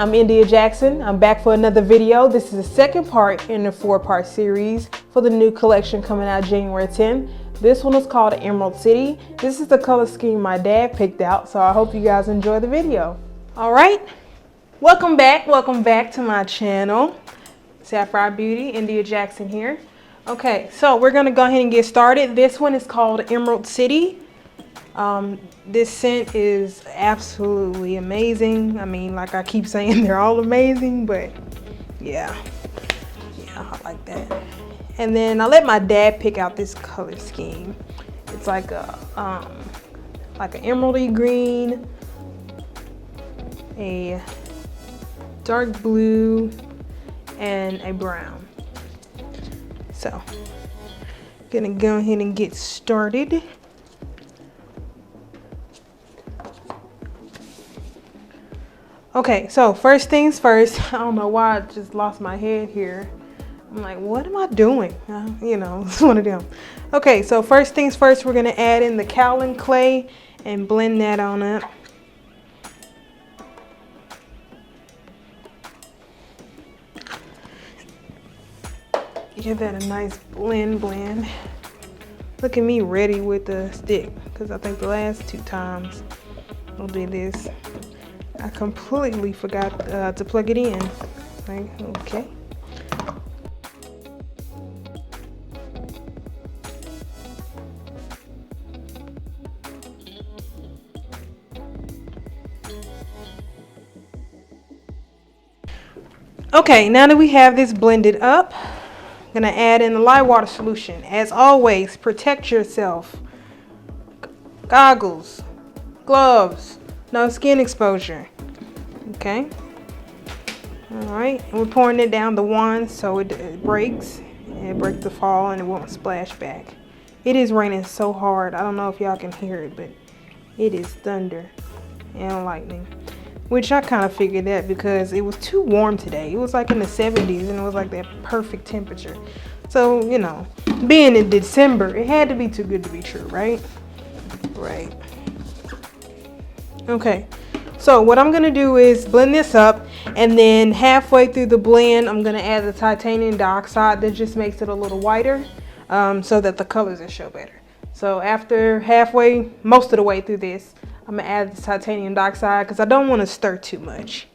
I'm India Jackson. I'm back for another video. This is the second part in the 4-part series for the new collection coming out January 10th. This one is called Emerald City. This is the color scheme my dad picked out, so I hope you guys enjoy the video. All right, welcome back to my channel. safyrebeauty, India Jackson here. Okay, so we're gonna go ahead and get started. This one is called Emerald City. This scent is absolutely amazing. I mean, like I keep saying, they're all amazing, but yeah, I like that. And then I let my dad pick out this color scheme. It's like a like an emeraldy green, a dark blue, and a brown. So gonna go ahead and get started. Okay, so first things first. I don't know why I just lost my head here. I'm like, what am I doing? You know, it's one of them. Okay, so first things first, we're gonna add in the Kaolin Clay and blend that on up. Give that a nice blend. Look at me ready with the stick, because I think the last 2 times we'll do this, I completely forgot to plug it in. Like, okay. Okay, now that we have this blended up, I'm gonna add in the lye water solution. As always, protect yourself. Goggles, gloves, no skin exposure. Okay. All right, and we're pouring it down the wand so it breaks. It breaks the fall and it won't splash back. It is raining so hard. I don't know if y'all can hear it, but it is thunder and lightning. Which I kind of figured that because it was too warm today. It was like in the 70s and it was like that perfect temperature. So, you know, being in December, it had to be too good to be true, right? Right. Okay. So what I'm gonna do is blend this up, and then halfway through the blend, I'm gonna add the titanium dioxide. That just makes it a little whiter, so that the colors will show better. So after halfway, most of the way through this, I'm gonna add the titanium dioxide because I don't want to stir too much.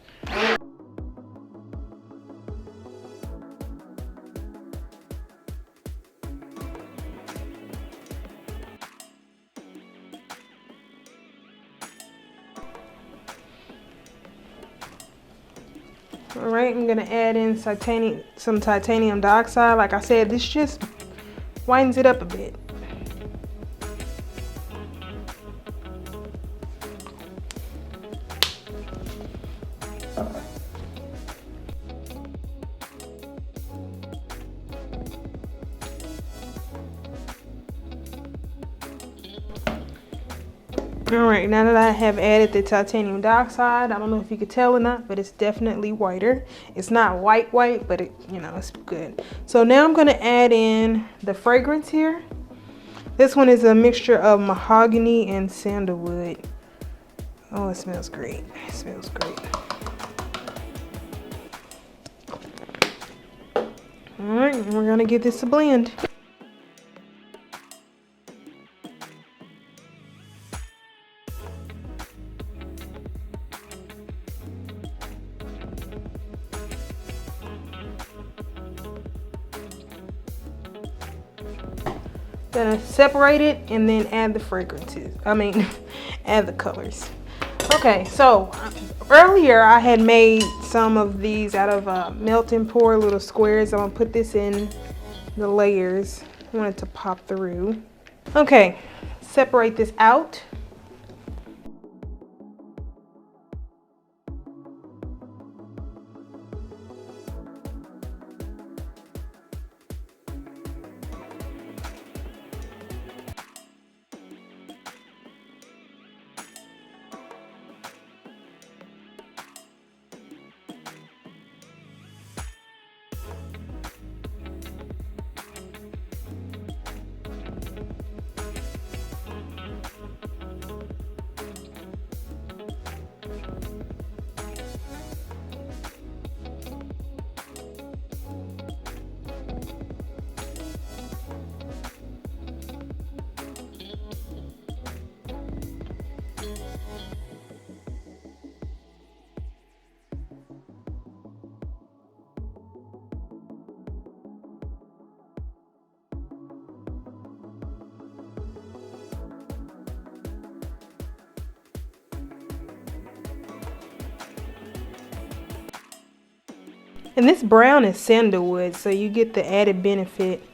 All right, I'm gonna add in some titanium dioxide. Like I said, this just whitens it up a bit. All right, now that I have added the titanium dioxide, I don't know if you could tell or not, but it's definitely whiter. It's not white, but it, you know, it's good. So now I'm gonna add in the fragrance here. This one is a mixture of mahogany and sandalwood. Oh, it smells great. It smells great. All right, and we're gonna give this a blend. Gonna separate it and then add the fragrances. Add the colors. Okay, so earlier I had made some of these out of melt and pour little squares. I'm gonna put this in the layers. I want it to pop through. Okay, separate this out. And this brown is sandalwood, so you get the added benefit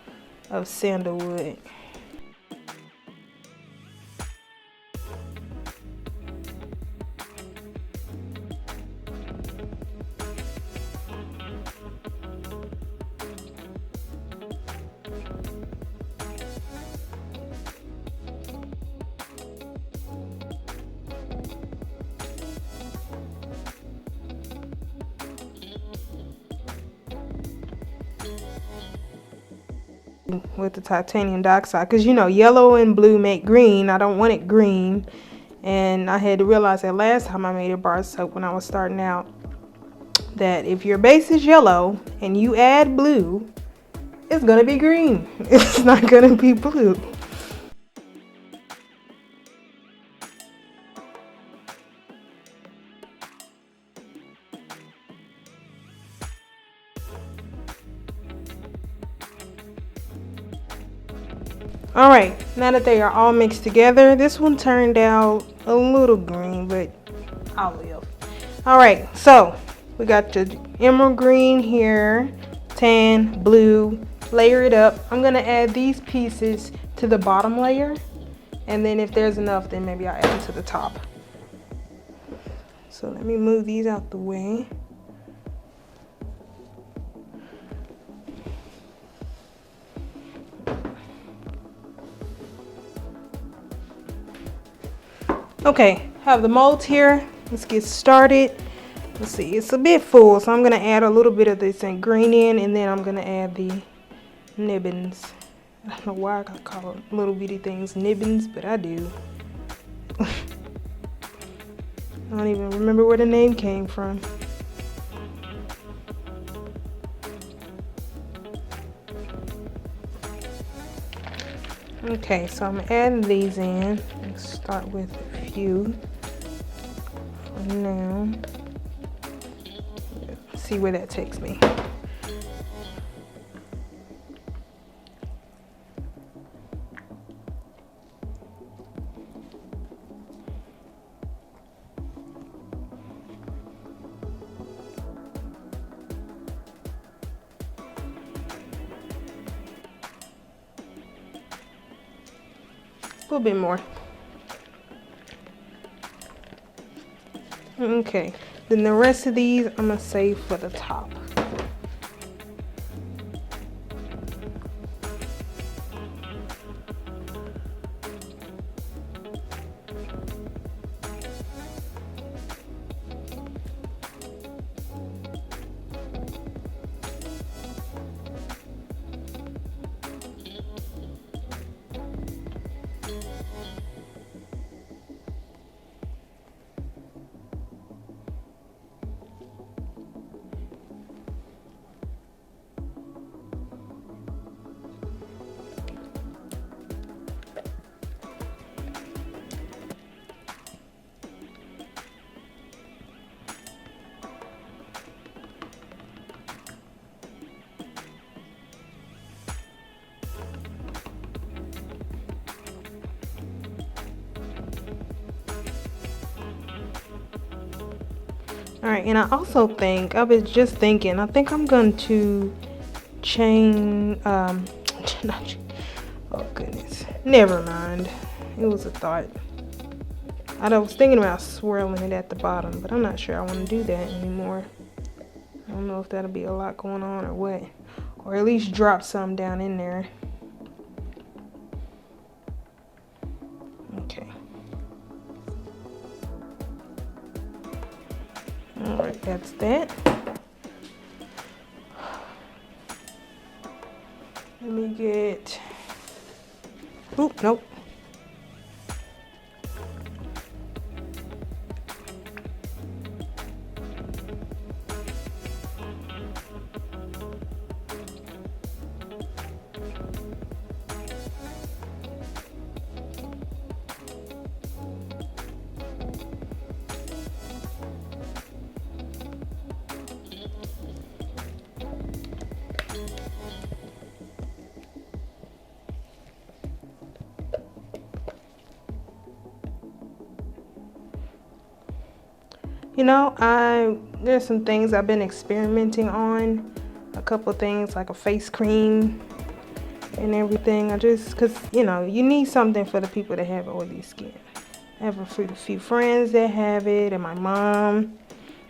of sandalwood. With the titanium dioxide, because you know yellow and blue make green. I don't want it green, and I had to realize that last time I made a bar soap when I was starting out, that if your base is yellow and you add blue, it's gonna be green. It's not gonna be blue. All right, now that they are all mixed together, this one turned out a little green, but I'll live. All right, so we got the emerald green here, tan, blue, layer it up. I'm gonna add these pieces to the bottom layer, and then if there's enough, then maybe I'll add them to the top. So let me move these out the way. Okay, have the molds here. Let's get started. Let's see, it's a bit full, so I'm gonna add a little bit of this in green in, and then I'm gonna add the nibbins. I don't know why I call little bitty things nibbins, but I do. I don't even remember where the name came from. Okay, so I'm adding these in. Let's start with a few for now. Let's see where that takes me. A little bit more. Okay, then the rest of these I'm gonna save for the top. All right, and I also think, I was just thinking, I think I'm going to chain, oh goodness, never mind. It was a thought. I was thinking about swirling it at the bottom, but I'm not sure I want to do that anymore. I don't know if that'll be a lot going on or what, or at least drop some down in there. Okay. All right, that's that. Let me get, oop, nope. You know, I there's some things I've been experimenting on. A couple things like a face cream and everything. Because, you know, you need something for the people that have oily skin. I have a few friends that have it, and my mom.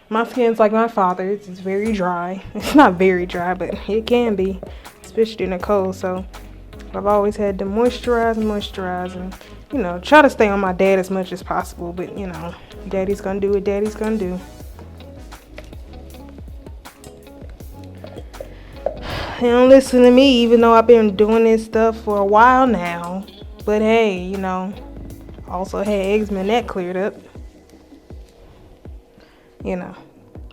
My skin's like my father's. It's very dry. It's not very dry, but it can be, especially in the cold. So I've always had to moisturize, and, you know, try to stay on my dad as much as possible. But, you know, daddy's gonna do what daddy's gonna do. They don't listen to me, even though I've been doing this stuff for a while now. But hey, you know, also had eczema and that cleared up. You know,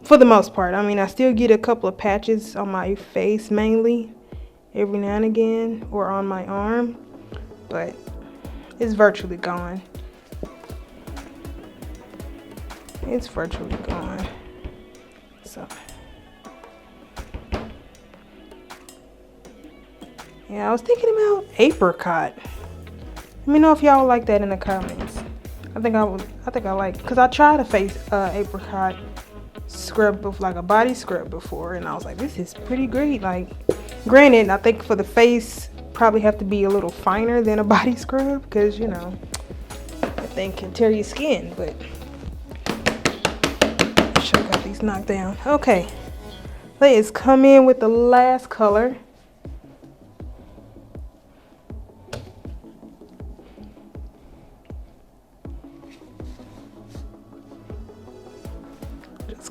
for the most part. I mean, I still get a couple of patches on my face mainly, every now and again, or on my arm, but it's virtually gone. It's virtually gone. So yeah, I was thinking about apricot. Let me know if y'all like that in the comments. I think I like, because I tried a face apricot scrub with like a body scrub before, and I was like, this is pretty great. Like, granted, I think for the face probably have to be a little finer than a body scrub, because, you know, that thing can tear your skin. But sure got these knocked down. Okay, let's come in with the last color.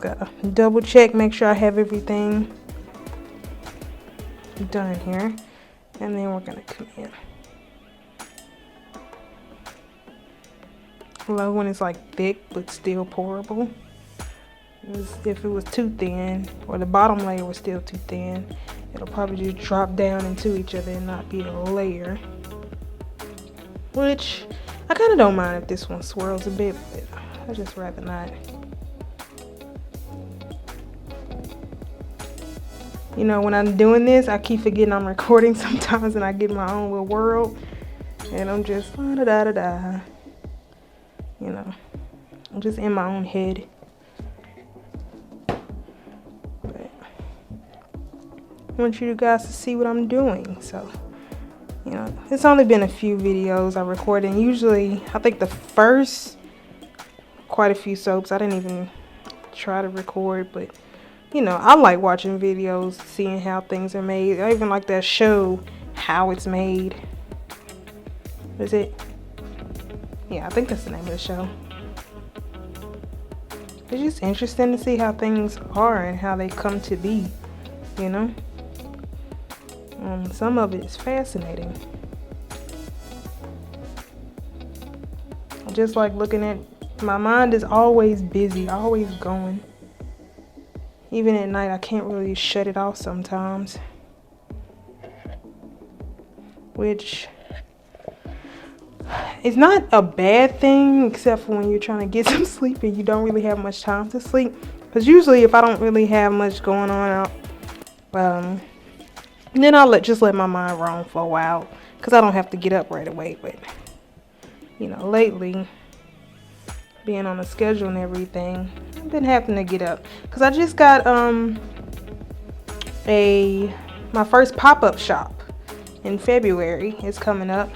Gotta double check, make sure I have everything done here, and then we're gonna come in. I love when it's like thick but still pourable. If it was too thin, or the bottom layer was still too thin, it'll probably just drop down into each other and not be a layer, which I kind of don't mind if this one swirls a bit, but I just rather not. You know, when I'm doing this, I keep forgetting I'm recording sometimes, and I get my own little world, and I'm just da-da-da-da. You know, I'm just in my own head. But I want you guys to see what I'm doing. So, you know, it's only been a few videos I recorded, and usually, I think the first quite a few soaps I didn't even try to record, but you know, I like watching videos, seeing how things are made. I even like that show, How It's Made. Is it? Yeah, I think that's the name of the show. It's just interesting to see how things are and how they come to be, you know? Some of it is fascinating. I just like looking at, my mind is always busy, always going. Even at night, I can't really shut it off sometimes. Which is not a bad thing, except for when you're trying to get some sleep and you don't really have much time to sleep. Because usually if I don't really have much going on, then I'll just let my mind roam for a while. Because I don't have to get up right away. But, you know, lately, being on a schedule and everything, I've been having to get up, because I just got my first pop-up shop in February. It's coming up.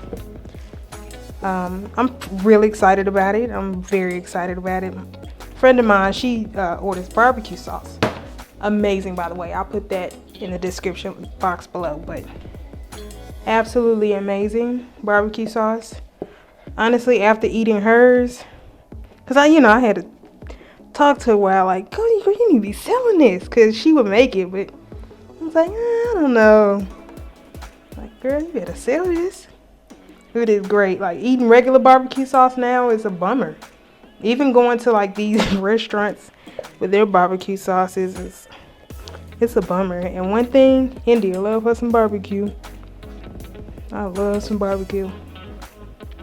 I'm really excited about it. I'm very excited about it. A friend of mine, she orders barbecue sauce. Amazing, by the way. I'll put that in the description box below. But absolutely amazing barbecue sauce. Honestly, after eating hers, because I had to talk to her a while, like, girl, you need to be selling this, because she would make it, but I was like, I don't know. Like, girl, you better sell this. It is great. Like, eating regular barbecue sauce now is a bummer. Even going to like these restaurants with their barbecue sauces, it's a bummer. And one thing, India love her some barbecue. I love some barbecue,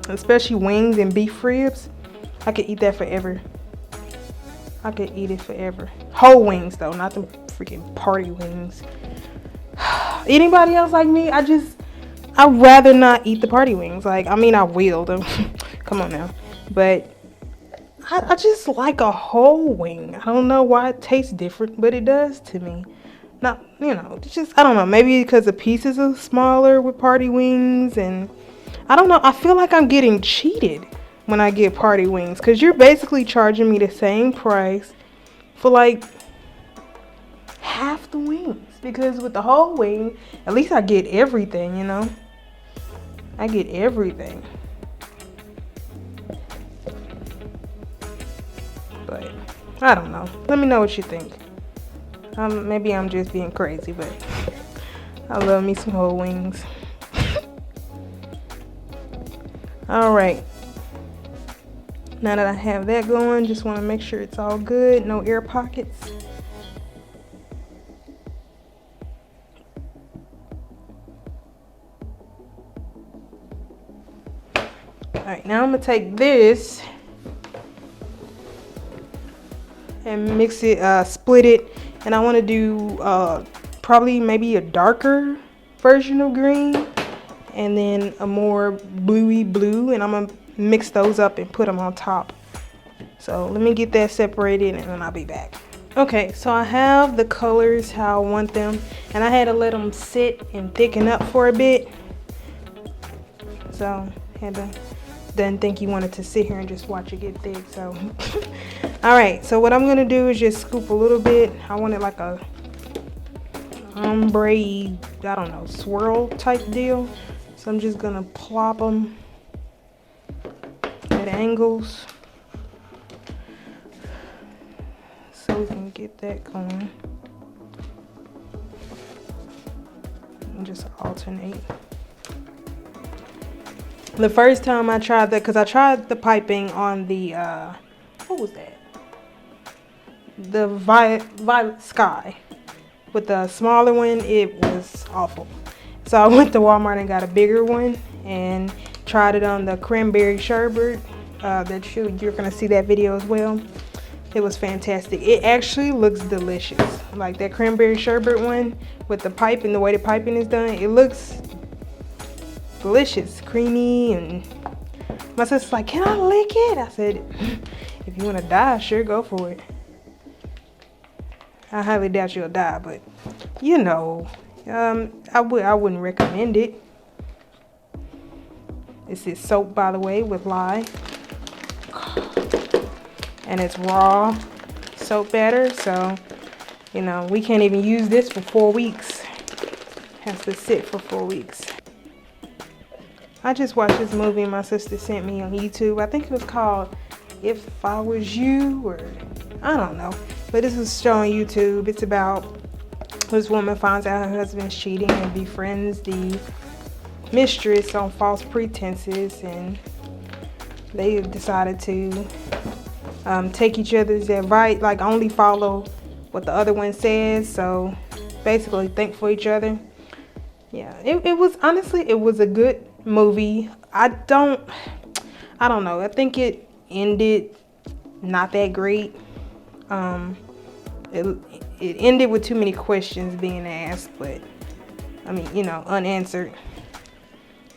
especially wings and beef ribs. I could eat that forever. I could eat it forever. Whole wings though, not the freaking party wings. Anybody else like me? I'd rather not eat the party wings. Like, I mean, I will though. Come on now. But I just like a whole wing. I don't know why it tastes different, but it does to me. Not, you know, it's just, I don't know, maybe because the pieces are smaller with party wings, and I don't know, I feel like I'm getting cheated when I get party wings, because you're basically charging me the same price for like half the wings, because with the whole wing, at least I get everything, you know. I get everything. But I don't know. Let me know what you think. Maybe I'm just being crazy, but I love me some whole wings. All right. Now that I have that going, just want to make sure it's all good. No air pockets. All right, now I'm gonna take this and mix it, split it, and I want to do probably maybe a darker version of green and then a more bluey blue, and I'm gonna mix those up and put them on top. So let me get that separated and then I'll be back. Okay, so I have the colors how I want them, and I had to let them sit and thicken up for a bit. So didn't think you wanted to sit here and just watch it get thick. So all right, so what I'm gonna do is just scoop a little bit. I want it like a ombre, I don't know, swirl type deal. So I'm just gonna plop them at angles so we can get that going. And just alternate. The first time I tried that, because I tried the piping on the, what was that? The Violet Sky. With the smaller one, it was awful. So I went to Walmart and got a bigger one and tried it on the cranberry sherbet. You're gonna see that video as well. It was fantastic. It actually looks delicious. Like that cranberry sherbet one with the pipe and the way the piping is done, it looks delicious, creamy. And my sister's like, "Can I lick it?" I said, "If you want to die, sure, go for it." I highly doubt you'll die, but you know, I wouldn't recommend it. This is soap, by the way, with lye, and it's raw soap batter, so you know we can't even use this for 4 weeks. Has to sit for 4 weeks. I just watched this movie my sister sent me on YouTube. I think it was called If I Was You, or I don't know. But this is a show on YouTube. It's about this woman finds out her husband's cheating and befriends the mistress on false pretenses, and they decided to take each other's advice, like only follow what the other one says. So basically think for each other. Yeah, it was, honestly, it was a good movie. I don't know. I think it ended not that great. It ended with too many questions being asked, but I mean, you know, unanswered.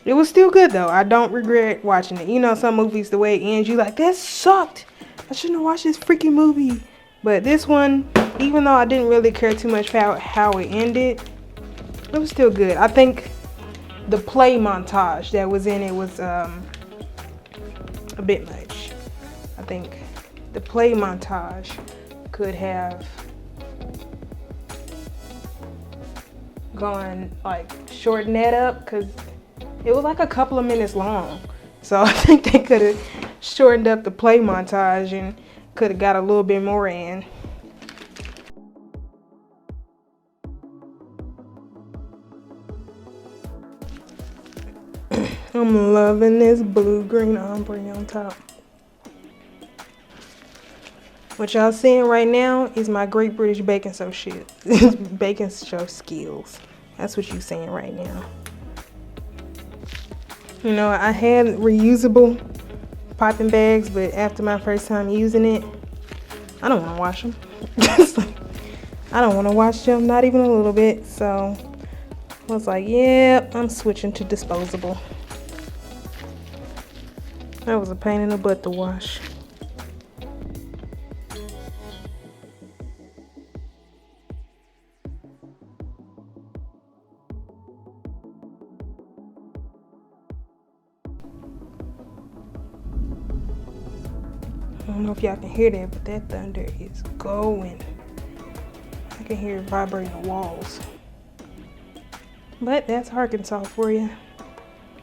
It was still good though. I don't regret watching it. You know, some movies, the way it ends, you like, that sucked. I shouldn't have watched this freaking movie. But this one, even though I didn't really care too much about how it ended, it was still good. I think the play montage that was in it was a bit much. I think the play montage could have gone, like, shorten that up, because it was like a couple of minutes long. So I think they could have shortened up the play montage and could have got a little bit more in. I'm loving this blue-green ombre on top. What y'all seeing right now is my Great British Baking Show skills. That's what you seeing right now. You know, I had reusable piping bags, but after my first time using it, I don't want to wash them. I don't want to wash them, not even a little bit. So I was like, yeah, I'm switching to disposable. That was a pain in the butt to wash. don't know if y'all can hear that, but that thunder is going. I can hear it vibrating the walls. But that's Arkansas for you.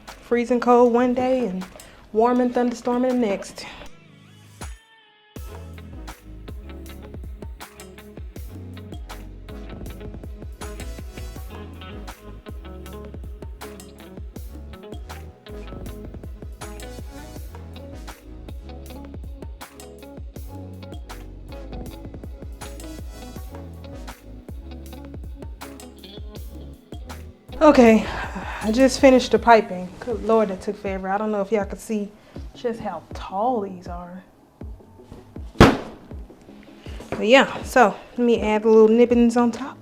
Freezing cold one day and warm and thunderstorming the next. Okay, I just finished the piping. Good Lord, that took forever. I don't know if y'all can see just how tall these are. But yeah, so let me add the little nippings on top.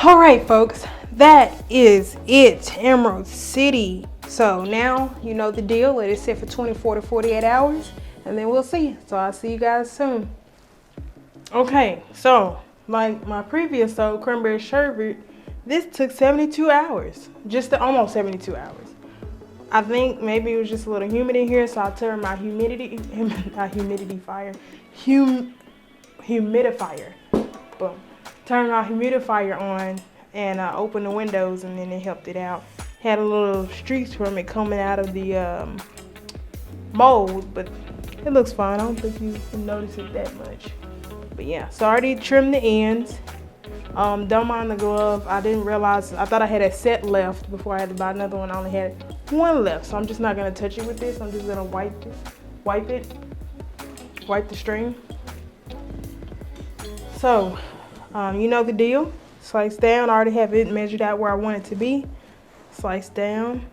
All right, folks, that is it, Emerald City. So now you know the deal. Let it sit for 24 to 48 hours and then we'll see. So I'll see you guys soon. Okay, so like my previous cranberry sherbet, this took 72 hours, almost 72 hours. I think maybe it was just a little humid in here, so I turned my humidifier. Boom. Turned my humidifier on and I opened the windows and then it helped it out. Had a little streaks from it coming out of the mold, but it looks fine. I don't think you can notice it that much. But yeah, so I already trimmed the ends. Don't mind the glove. I didn't realize, I thought I had a set left before I had to buy another one. I only had one left, so I'm just not gonna touch it with this. I'm just gonna wipe the string. So, you know the deal. Slice down. I already have it measured out where I want it to be. Slice down.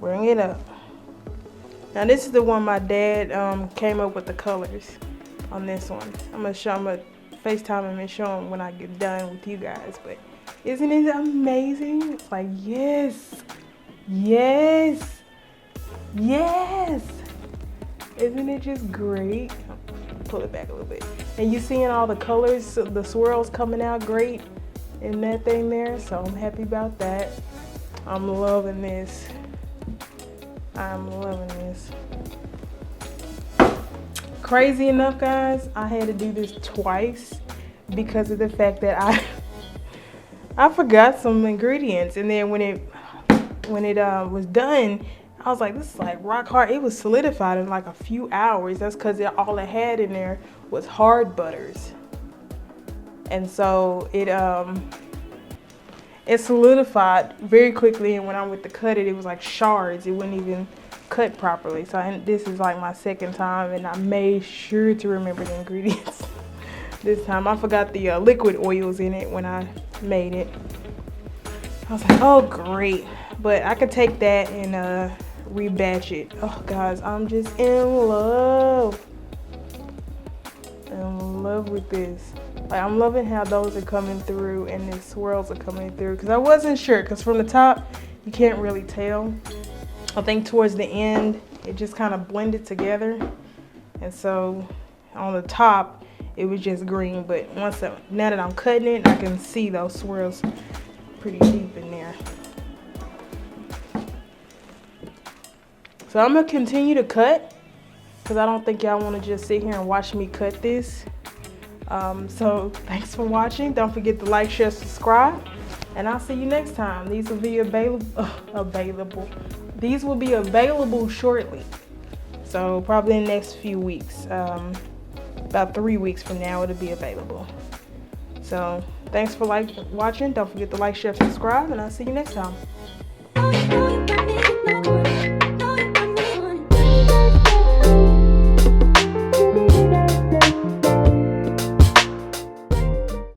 Bring it up. Now this is the one my dad came up with the colors on this one. I'm gonna FaceTime him and show him when I get done with you guys. But isn't it amazing? It's like, yes, yes, yes. Isn't it just great? Pull it back a little bit. And you seeing all the colors, the swirls coming out great in that thing there. So I'm happy about that. I'm loving this. I'm loving this. Crazy enough, guys, I had to do this twice because of the fact that I forgot some ingredients, and then when it was done, I was like, this is like rock hard. It was solidified in like a few hours. That's because all it had in there was hard butters, and so it solidified very quickly. And when I went to cut it, it was like shards. It wouldn't even cut properly. So this is like my second time, and I made sure to remember the ingredients. This time I forgot the liquid oils in it when I made it. I was like, oh great, but I could take that and rebatch it. Oh guys, I'm just in love with this. Like, I'm loving how those are coming through and the swirls are coming through, because I wasn't sure, because from the top you can't really tell. I think towards the end it just kind of blended together, and so on the top it was just green, but now that I'm cutting it, I can see those swirls pretty deep in there. So I'm gonna continue to cut, because I don't think y'all want to just sit here and watch me cut this. So thanks for watching. Don't forget to like, share, subscribe, and I'll see you next time. These will be available. These will be available shortly, so probably in the next few weeks. About 3 weeks from now it'll be available. So thanks for watching. Don't forget to like, share, subscribe, and I'll see you next time.